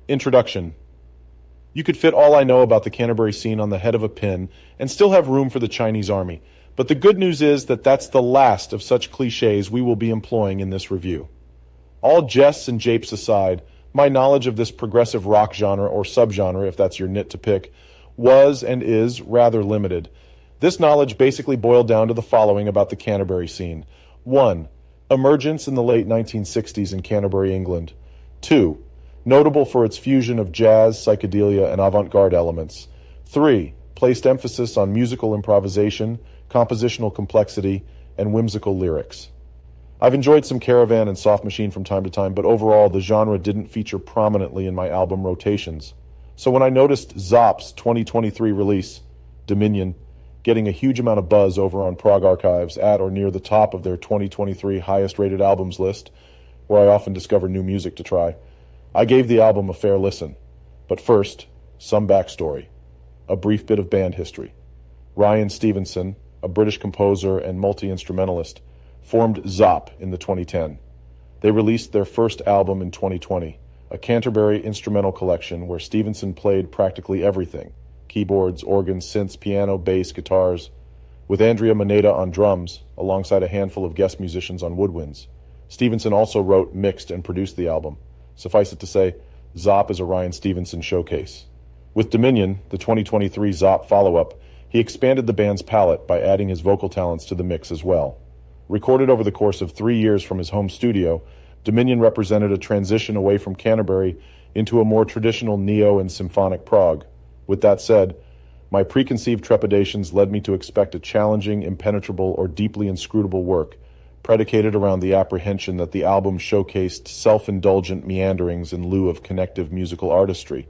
Introduction. You could fit all I know about the Canterbury scene on the head of a pin and still have room for the Chinese army. But the good news is that that's the last of such cliches we will be employing in this review. All jests and japes aside, my knowledge of this progressive rock genre, or subgenre if that's your nit to pick, was and is rather limited. This knowledge basically boiled down to the following about the Canterbury scene. 1. Emergence in the late 1960s in Canterbury, England. 2. Notable for its fusion of jazz, psychedelia, and avant-garde elements. 3. Placed emphasis on musical improvisation, compositional complexity, and whimsical lyrics. I've enjoyed some Caravan and Soft Machine from time to time, but overall the genre didn't feature prominently in my album rotations. So when I noticed Zopp's 2023 release, Dominion, getting a huge amount of buzz over on Prog Archives at or near the top of their 2023 highest-rated albums list, where I often discover new music to try, I gave the album a fair listen. But first, some backstory. A brief bit of band history. Ryan Stevenson, a British composer and multi-instrumentalist, formed Zopp in the 2010. They released their first album in 2020, a Canterbury instrumental collection where Stevenson played practically everything: keyboards, organs, synths, piano, bass, guitars, with Andrea Moneta on drums, alongside a handful of guest musicians on woodwinds. Stevenson also wrote, mixed, and produced the album. Suffice it to say, Zopp is a Ryan Stevenson showcase. With Dominion, the 2023 Zopp follow-up, he expanded the band's palette by adding his vocal talents to the mix as well. Recorded over the course of 3 years from his home studio, Dominion represented a transition away from Canterbury into a more traditional neo and symphonic prog. With that said, my preconceived trepidations led me to expect a challenging, impenetrable, or deeply inscrutable work, predicated around the apprehension that the album showcased self-indulgent meanderings in lieu of connective musical artistry.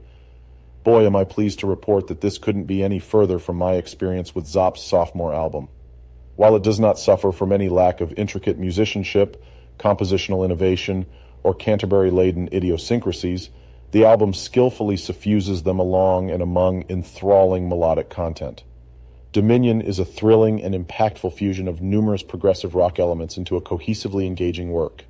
Boy, am I pleased to report that this couldn't be any further from my experience with Zopp's sophomore album. While it does not suffer from any lack of intricate musicianship, compositional innovation, or Canterbury-laden idiosyncrasies, the album skillfully suffuses them along and among enthralling melodic content. Dominion is a thrilling and impactful fusion of numerous progressive rock elements into a cohesively engaging work.